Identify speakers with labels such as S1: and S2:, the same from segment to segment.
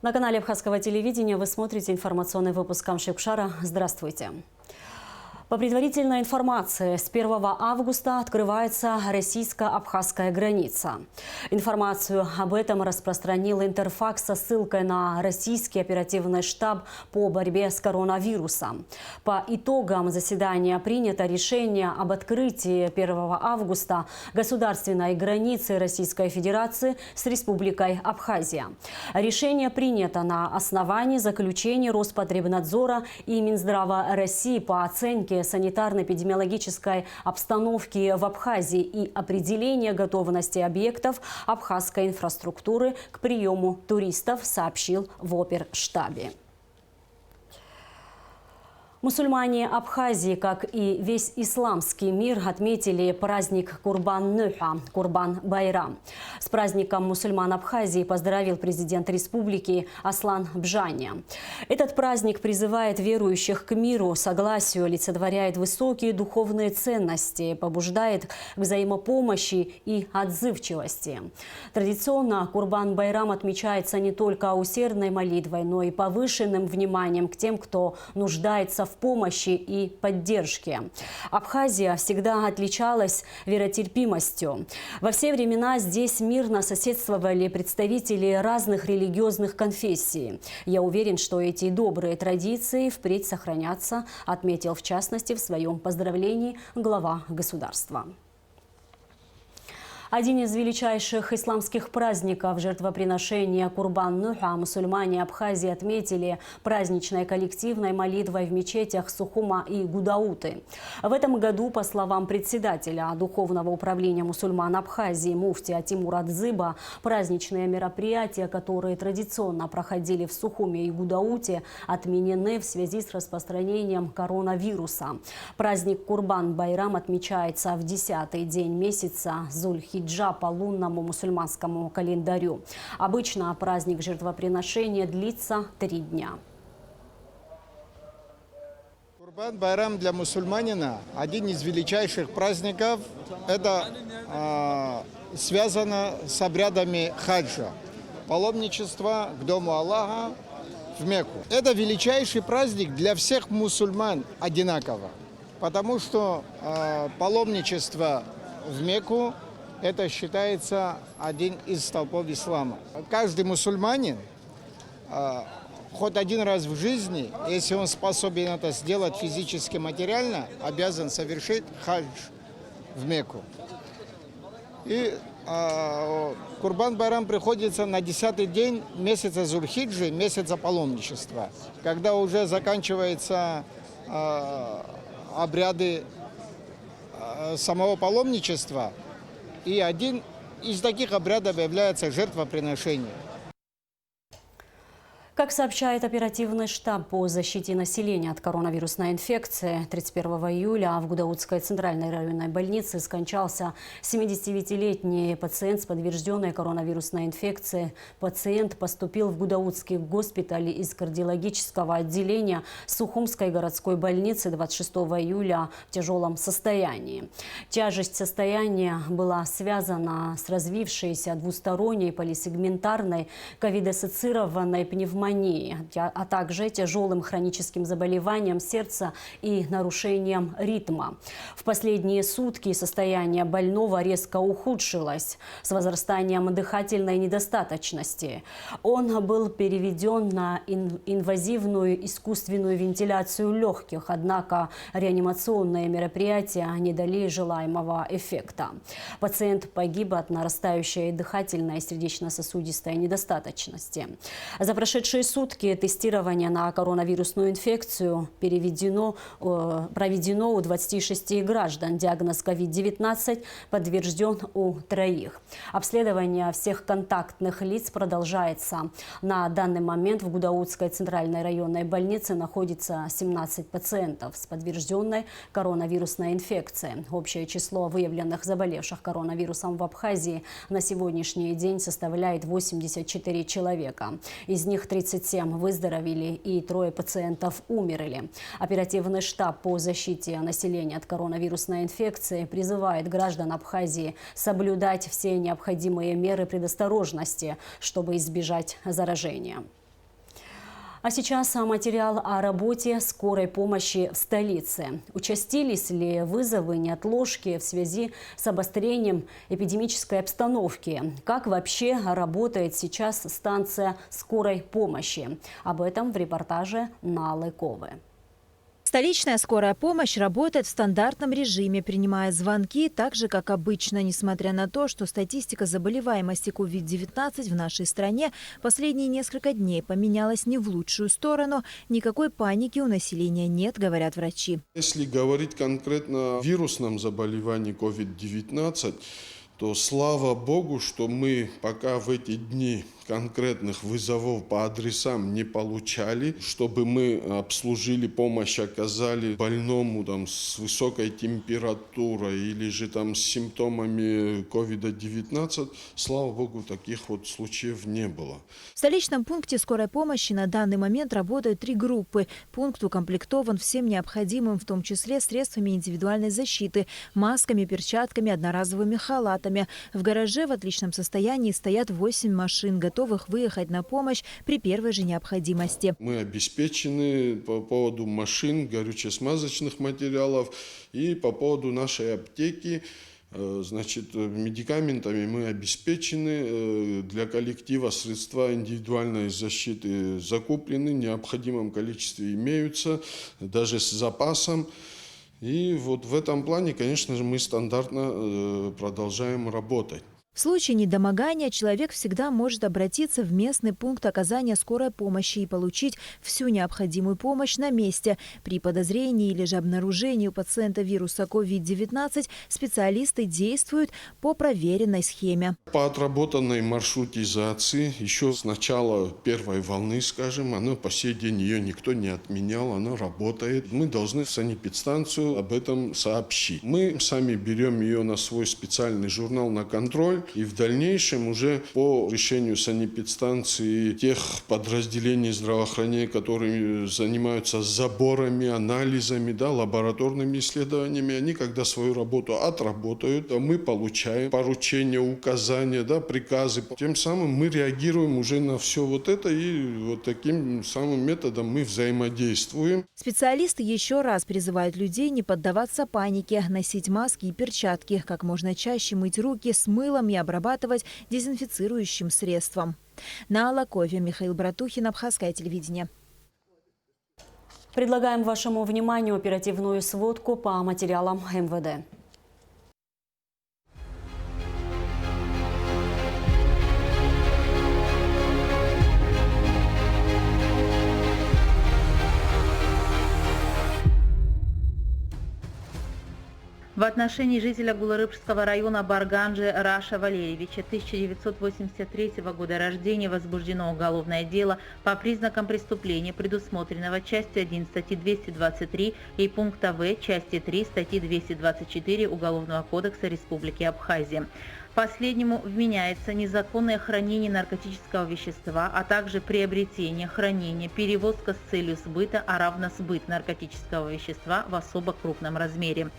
S1: На канале Абхазского телевидения вы смотрите информационный выпуск Камши-Кушара. Здравствуйте. По предварительной информации, с 1 августа открывается российско-абхазская граница. Информацию об этом распространил Интерфакс со ссылкой на российский оперативный штаб по борьбе с коронавирусом. По итогам заседания принято решение об открытии 1 августа государственной границы Российской Федерации с Республикой Абхазия. Решение принято на основании заключения Роспотребнадзора и Минздрава России по оценке санитарно-эпидемиологической обстановки в Абхазии и определения готовности объектов абхазской инфраструктуры к приему туристов, сообщил в Оперштабе. Мусульмане Абхазии, как и весь исламский мир, отметили праздник Курбан-Нуха, Курбан-Байрам. С праздником мусульман Абхазии поздравил президент республики Аслан Бжаня. Этот праздник призывает верующих к миру, согласию, олицетворяет высокие духовные ценности, побуждает к взаимопомощи и отзывчивости. Традиционно Курбан-Байрам отмечается не только усердной молитвой, но и повышенным вниманием к тем, кто нуждается в помощи и поддержке. Абхазия всегда отличалась веротерпимостью. Во все времена здесь мирно соседствовали представители разных религиозных конфессий. Я уверен, что эти добрые традиции впредь сохранятся, отметил в частности в своем поздравлении глава государства. Один из величайших исламских праздников – жертвоприношения Курбан-Нуха мусульмане Абхазии отметили праздничной коллективной молитвой в мечетях Сухума и Гудауты. В этом году, по словам председателя Духовного управления мусульман Абхазии муфтия Тимура Дзыба, праздничные мероприятия, которые традиционно проходили в Сухуме и Гудауте, отменены в связи с распространением коронавируса. Праздник Курбан-Байрам отмечается в 10-й день месяца Зуль-Хиджа по лунному мусульманскому календарю. Обычно праздник жертвоприношения длится 3 дня.
S2: Курбан-Байрам для мусульманина – один из величайших праздников. Это связано с обрядами хаджа, паломничества к дому Аллаха в Мекку. Это величайший праздник для всех мусульман одинаково, потому что паломничество в Мекку – это считается один из столпов ислама. Каждый мусульманин хоть один раз в жизни, если он способен это сделать физически, материально, обязан совершить хадж в Мекку. И Курбан-Байрам приходится на 10-й день месяца Зуль-Хиджи, месяца паломничества, когда уже заканчиваются обряды самого паломничества. И один из таких обрядов является жертвоприношение.
S1: Как сообщает оперативный штаб по защите населения от коронавирусной инфекции, 31 июля в Гудаутской центральной районной больнице скончался 79-летний пациент с подтвержденной коронавирусной инфекцией. Пациент поступил в Гудаутский госпиталь из кардиологического отделения Сухумской городской больницы 26 июля в тяжелом состоянии. Тяжесть состояния была связана с развившейся двусторонней полисегментарной ковид-ассоциированной пневмонией, а также тяжелым хроническим заболеванием сердца и нарушением ритма. В последние сутки состояние больного резко ухудшилось с возрастанием дыхательной недостаточности. Он был переведен на инвазивную искусственную вентиляцию легких, однако реанимационные мероприятия не дали желаемого эффекта. Пациент погиб от нарастающей дыхательной и сердечно-сосудистой недостаточности. За прошедшие сутки тестирование на коронавирусную инфекцию проведено у 26 граждан. Диагноз COVID-19 подтвержден у 3. Обследование всех контактных лиц продолжается. На данный момент в Гудаутской центральной районной больнице находится 17 пациентов с подтвержденной коронавирусной инфекцией. Общее число выявленных заболевших коронавирусом в Абхазии на сегодняшний день составляет 84 человека. Из них 37 выздоровели и 3 пациентов умерли. Оперативный штаб по защите населения от коронавирусной инфекции призывает граждан Абхазии соблюдать все необходимые меры предосторожности, чтобы избежать заражения. А сейчас материал о работе скорой помощи в столице. Участились ли вызовы неотложки в связи с обострением эпидемической обстановки? Как вообще работает сейчас станция скорой помощи? Об этом в репортаже Налы Ковы.
S3: Столичная скорая помощь работает в стандартном режиме, принимая звонки так же, как обычно. Несмотря на то, что статистика заболеваемости COVID-19 в нашей стране последние несколько дней поменялась не в лучшую сторону, никакой паники у населения нет, говорят врачи.
S4: Если говорить конкретно о вирусном заболевании COVID-19, то слава Богу, что мы пока в эти дни конкретных вызовов по адресам не получали, чтобы мы обслужили, помощь оказали больному с высокой температурой или же с симптомами COVID-19. Слава Богу, таких случаев не было.
S3: В столичном пункте скорой помощи на данный момент работают 3 группы. Пункт укомплектован всем необходимым, в том числе средствами индивидуальной защиты, масками, перчатками, одноразовыми халатами. В гараже в отличном состоянии стоят 8 машин, готовых выехать на помощь при первой же необходимости.
S4: Мы обеспечены по поводу машин, горюче-смазочных материалов и по поводу нашей аптеки. Медикаментами мы обеспечены. Для коллектива средства индивидуальной защиты закуплены, в необходимом количестве имеются, даже с запасом. И в этом плане, конечно же, мы стандартно продолжаем работать.
S3: В случае недомогания человек всегда может обратиться в местный пункт оказания скорой помощи и получить всю необходимую помощь на месте. При подозрении или же обнаружении у пациента вируса COVID-19 специалисты действуют по проверенной схеме.
S4: По отработанной маршрутизации, еще с начала первой волны, она по сей день ее никто не отменял, она работает. Мы должны в санэпидстанцию об этом сообщить. Мы сами берем ее на свой специальный журнал на контроль. И в дальнейшем уже по решению санэпидстанции тех подразделений здравоохранения, которые занимаются заборами, анализами, лабораторными исследованиями, они, когда свою работу отработают, мы получаем поручения, указания, приказы. Тем самым мы реагируем уже на все это и таким самым методом мы взаимодействуем.
S3: Специалисты еще раз призывают людей не поддаваться панике, носить маски и перчатки, как можно чаще мыть руки с мылом и обрабатывать дезинфицирующим средством. Нала Ковы, Михаил Братухин, Абхазское телевидение.
S1: Предлагаем вашему вниманию оперативную сводку по материалам МВД.
S5: В отношении жителя Гуларыбского района Барганджи Раша Валерьевича 1983 года рождения возбуждено уголовное дело по признакам преступления, предусмотренного частью 1 статьи 223 и пункта В части 3 статьи 224 Уголовного кодекса Республики Абхазия. Последнему вменяется незаконное хранение наркотического вещества, а также приобретение, хранение, перевозка с целью сбыта, а равно сбыт наркотического вещества в особо крупном размере.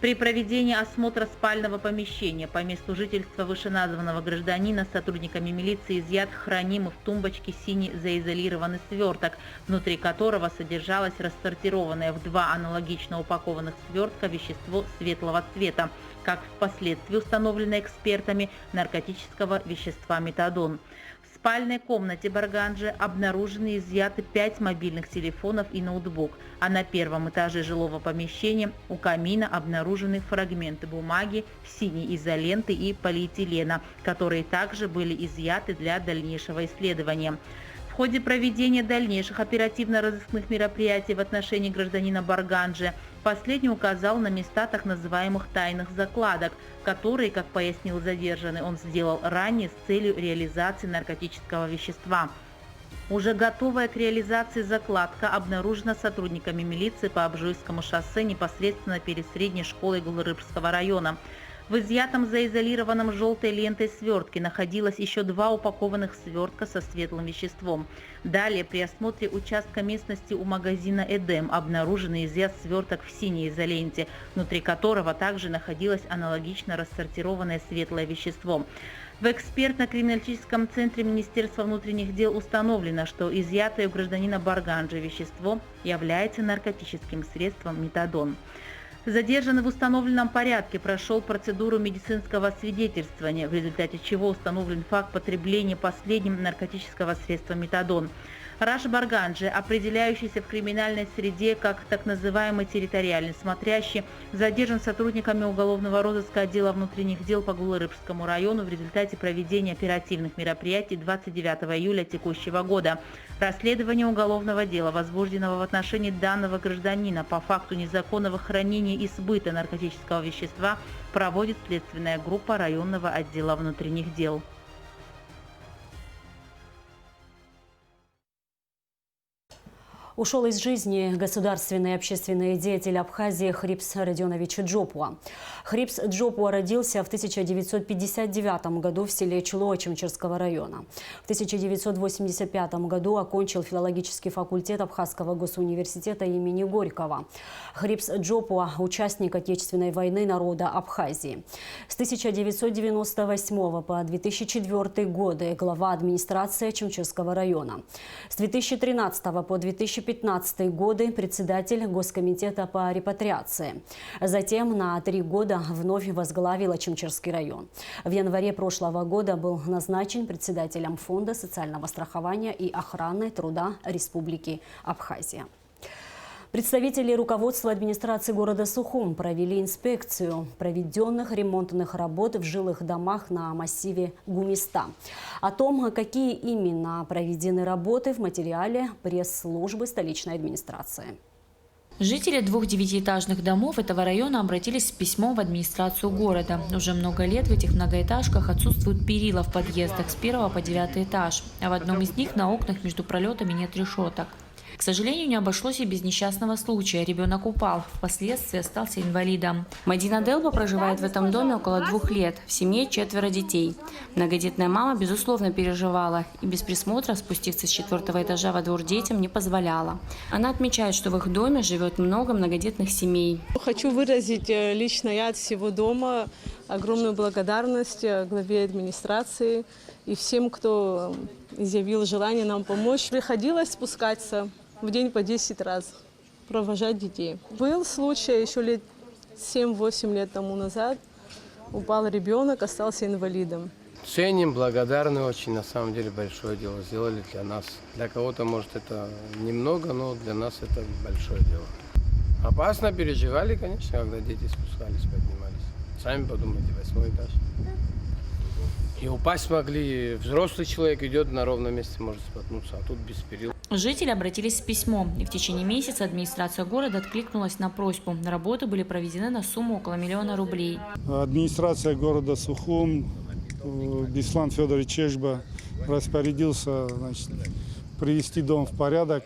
S5: При проведении осмотра спального помещения по месту жительства вышеназванного гражданина сотрудниками милиции изъят хранимый в тумбочке синий заизолированный сверток, внутри которого содержалось рассортированное в 2 аналогично упакованных свертка вещество светлого цвета, как впоследствии установлено экспертами, наркотического вещества метадон. В спальной комнате Барганджи обнаружены и изъяты 5 мобильных телефонов и ноутбук, а на 1-м этаже жилого помещения у камина обнаружены фрагменты бумаги, синей изоленты и полиэтилена, которые также были изъяты для дальнейшего исследования. В ходе проведения дальнейших оперативно-розыскных мероприятий в отношении гражданина Барганджи последний указал на места так называемых тайных закладок, которые, как пояснил задержанный, он сделал ранее с целью реализации наркотического вещества. Уже готовая к реализации закладка обнаружена сотрудниками милиции по Обжуйскому шоссе непосредственно перед средней школой Гуларыбского района. В изъятом заизолированном желтой лентой свертке находилось еще 2 упакованных свертка со светлым веществом. Далее при осмотре участка местности у магазина «Эдем» обнаружен и изъят сверток в синей изоленте, внутри которого также находилось аналогично рассортированное светлое вещество. В экспертно-криминалистическом центре Министерства внутренних дел установлено, что изъятое у гражданина Барганджи вещество является наркотическим средством метадон. Задержанный в установленном порядке прошел процедуру медицинского свидетельствования, в результате чего установлен факт потребления последним наркотического средства метадон. Раш Барганджи, определяющийся в криминальной среде как так называемый территориальный смотрящий, задержан сотрудниками уголовного розыска отдела внутренних дел по Гуларыбскому району в результате проведения оперативных мероприятий 29 июля текущего года. Расследование уголовного дела, возбужденного в отношении данного гражданина по факту незаконного хранения и сбыта наркотического вещества, проводит следственная группа районного отдела внутренних дел.
S1: Ушел из жизни государственный и общественный деятель Абхазии Хрипс Родионович Джопуа. Хрипс Джопуа родился в 1959 году в селе Чулоа Чемчерского района. В 1985 году окончил филологический факультет Абхазского госуниверситета имени Горького. Хрипс Джопуа – участник Отечественной войны народа Абхазии. С 1998 по 2004 годы глава администрации Чемчерского района. С 2013 по 2015 годы председатель Госкомитета по репатриации. Затем на 3 года вновь возглавил Чемчерский район. В январе прошлого года был назначен председателем Фонда социального страхования и охраны труда Республики Абхазия. Представители руководства администрации города Сухум провели инспекцию проведенных ремонтных работ в жилых домах на массиве Гумиста. О том, какие именно проведены работы, в материале пресс-службы столичной администрации.
S6: Жители 2 девятиэтажных домов этого района обратились с письмом в администрацию города. Уже много лет в этих многоэтажках отсутствуют перила в подъездах с 1 по 9 этаж, а в одном из них на окнах между пролетами нет решеток. К сожалению, не обошлось и без несчастного случая. Ребенок упал, впоследствии остался инвалидом. Мадина Делба проживает в этом доме около 2 лет. В семье 4 детей. Многодетная мама, безусловно, переживала и без присмотра спуститься с 4 этажа во двор детям не позволяла. Она отмечает, что в их доме живет много многодетных семей.
S7: Хочу выразить лично я от всего дома огромную благодарность главе администрации и всем, кто изъявил желание нам помочь. Приходилось спускаться в день по 10 раз, провожать детей. Был случай еще лет 7-8 лет тому назад. Упал ребенок, остался инвалидом.
S8: Ценим, благодарны очень, на самом деле большое дело сделали для нас. Для кого-то, может, это немного, но для нас это большое дело. Опасно переживали, конечно, когда дети спускались, поднимались. Сами подумайте, 8 этаж. И упасть могли. Взрослый человек идет на ровном месте, может споткнуться, а тут без перил.
S6: Жители обратились с письмом, и в течение месяца администрация города откликнулась на просьбу. Работы были проведены на сумму около 1 000 000 рублей.
S9: Администрация города Сухум, Беслан Федорович Чешба распорядился, привести дом в порядок.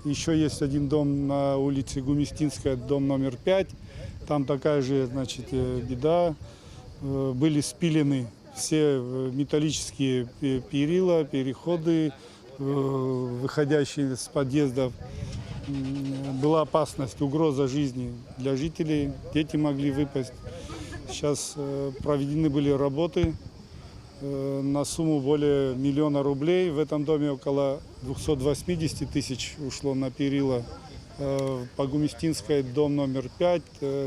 S9: Еще есть один дом на улице Гумистинская, дом номер 5. Там такая же, беда. Были спилены все металлические перила, переходы, выходящие с подъездов. Была опасность, угроза жизни для жителей. Дети могли выпасть. Сейчас проведены были работы на сумму более 1 000 000 рублей. В этом доме около 280 тысяч ушло на перила. По Гумистинской, дом номер 5,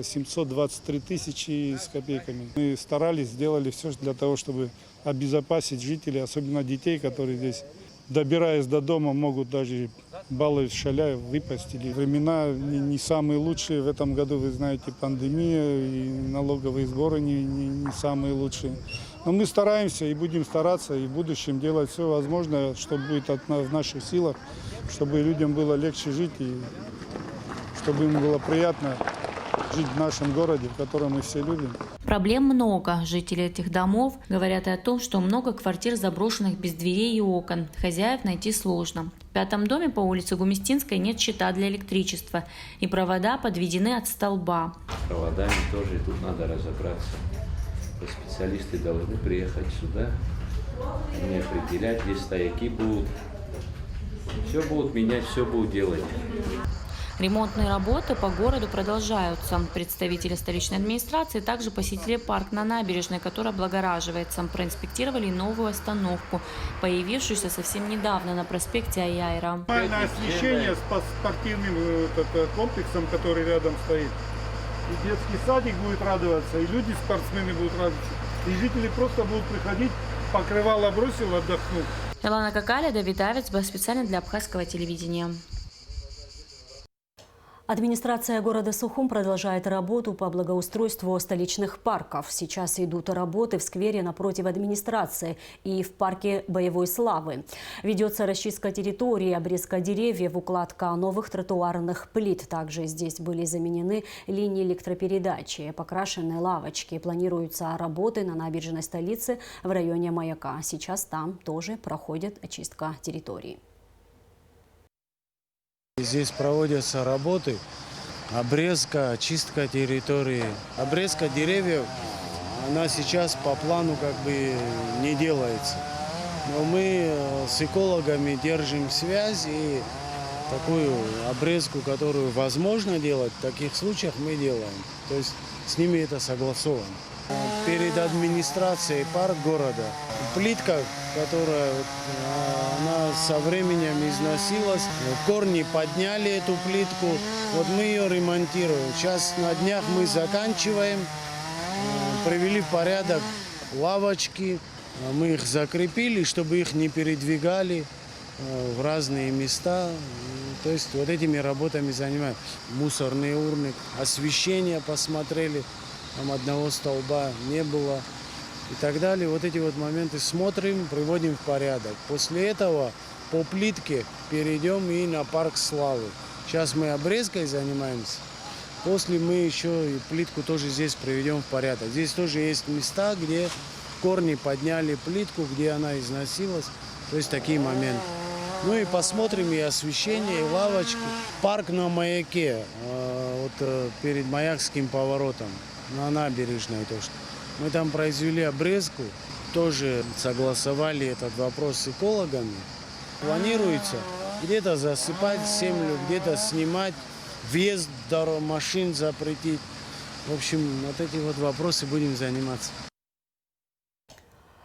S9: 723 тысячи с копейками. Мы старались, сделали все для того, чтобы обезопасить жителей, особенно детей, которые здесь, добираясь до дома, могут даже баллы шаля выпасть. Времена не самые лучшие. В этом году, вы знаете, пандемия, и налоговые сборы не самые лучшие. Но мы стараемся и будем стараться и в будущем делать все возможное, что будет в наших силах, чтобы людям было легче жить и чтобы им было приятно жить в нашем городе, в котором мы все любим.
S6: Проблем много. Жители этих домов говорят и о том, что много квартир заброшенных без дверей и окон. Хозяев найти сложно. В 5-м доме по улице Гумистинской нет щита для электричества, и провода подведены от столба.
S10: С проводами тоже тут надо разобраться. Специалисты должны приехать сюда, не определять, где стояки будут. Все будут менять, все будут делать.
S6: Ремонтные работы по городу продолжаются. Представители столичной администрации также посетили парк на набережной, который облагораживается. Проинспектировали и новую остановку, появившуюся совсем недавно на проспекте Аяйра.
S9: Нормальное освещение с спортивным комплексом, который рядом стоит. И детский садик будет радоваться, и люди, спортсмены будут радоваться. И жители просто будут приходить, покрывало бросил, отдохнуть.
S6: Илана Какаля, Давид Авец, специально для абхазского телевидения.
S1: Администрация города Сухум продолжает работу по благоустройству столичных парков. Сейчас идут работы в сквере напротив администрации и в парке Боевой Славы. Ведется расчистка территории, обрезка деревьев, укладка новых тротуарных плит. Также здесь были заменены линии электропередачи, покрашены лавочки. Планируются работы на набережной столицы в районе Маяка. Сейчас там тоже проходит очистка территории.
S11: Здесь проводятся работы, обрезка, очистка территории. Обрезка деревьев, она сейчас по плану как бы не делается. Но мы с экологами держим связь и такую обрезку, которую возможно делать, в таких случаях мы делаем. То есть с ними это согласовано. Перед администрацией парк города плитка, которая она со временем износилась, корни подняли эту плитку, вот мы ее ремонтируем. Сейчас на днях мы заканчиваем, привели в порядок лавочки, мы их закрепили, чтобы их не передвигали в разные места. То есть вот этими работами занимаем. Мусорные урны, освещение посмотрели. Там одного столба не было и так далее. Вот эти вот моменты смотрим, приводим в порядок. После этого по плитке перейдем и на парк Славы. Сейчас мы обрезкой занимаемся. После мы еще и плитку тоже здесь приведем в порядок. Здесь тоже есть места, где корни подняли плитку, где она износилась. То есть такие моменты. Ну и посмотрим и освещение, и лавочки. Парк на Маяке, вот перед Маякским поворотом. На набережной то, что мы там произвели обрезку, тоже согласовали этот вопрос с экологами. Планируется где-то засыпать землю, где-то снимать, въезд машин запретить. В общем, вот эти вот вопросы будем заниматься.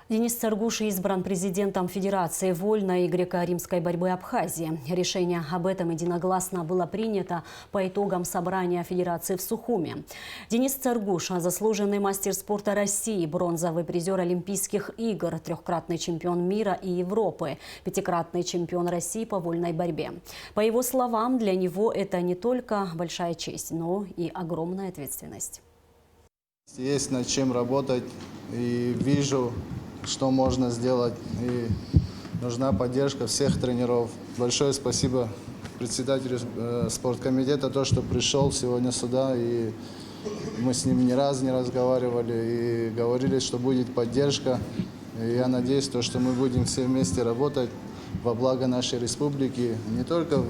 S1: Денис Царгуш избран президентом Федерации вольной и греко-римской борьбы Абхазии. Решение об этом единогласно было принято по итогам собрания Федерации в Сухуме. Денис Царгуш – заслуженный мастер спорта России, бронзовый призер Олимпийских игр, трехкратный чемпион мира и Европы, пятикратный чемпион России по вольной борьбе. По его словам, для него это не только большая честь, но и огромная ответственность.
S12: Есть над чем работать, и вижу, что можно сделать, и нужна поддержка всех тренеров. Большое спасибо председателю спорткомитета, то, что пришел сегодня сюда, и мы с ним ни разу не разговаривали, и говорили, что будет поддержка. И я надеюсь, что мы будем все вместе работать во благо нашей республики, не только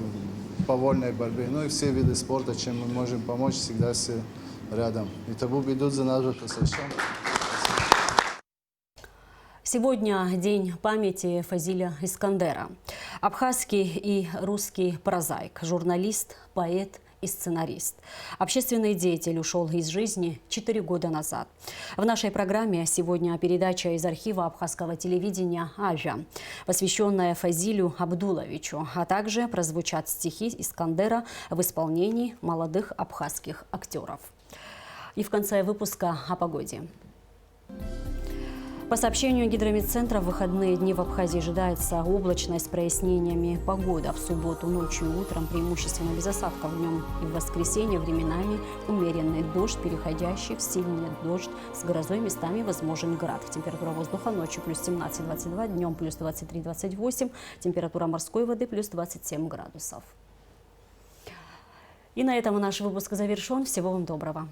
S12: по вольной борьбе, но и все виды спорта, чем мы можем помочь, всегда все рядом. И табу идут за нас посвящен.
S1: Сегодня день памяти Фазиля Искандера. Абхазский и русский прозаик, журналист, поэт и сценарист. Общественный деятель ушел из жизни 4 года назад. В нашей программе сегодня передача из архива абхазского телевидения «Ажа», посвященная Фазилю Абдуловичу, а также прозвучат стихи Искандера в исполнении молодых абхазских актеров. И в конце выпуска о погоде. По сообщению Гидрометцентра, в выходные дни в Абхазии ожидается облачная с прояснениями погода. В субботу ночью и утром преимущественно без осадков, днем и в воскресенье временами умеренный дождь, переходящий в сильный дождь с грозой, местами возможен град. Температура воздуха ночью плюс 17-22, днем плюс 23-28, температура морской воды плюс 27 градусов. И на этом наш выпуск завершен. Всего вам доброго.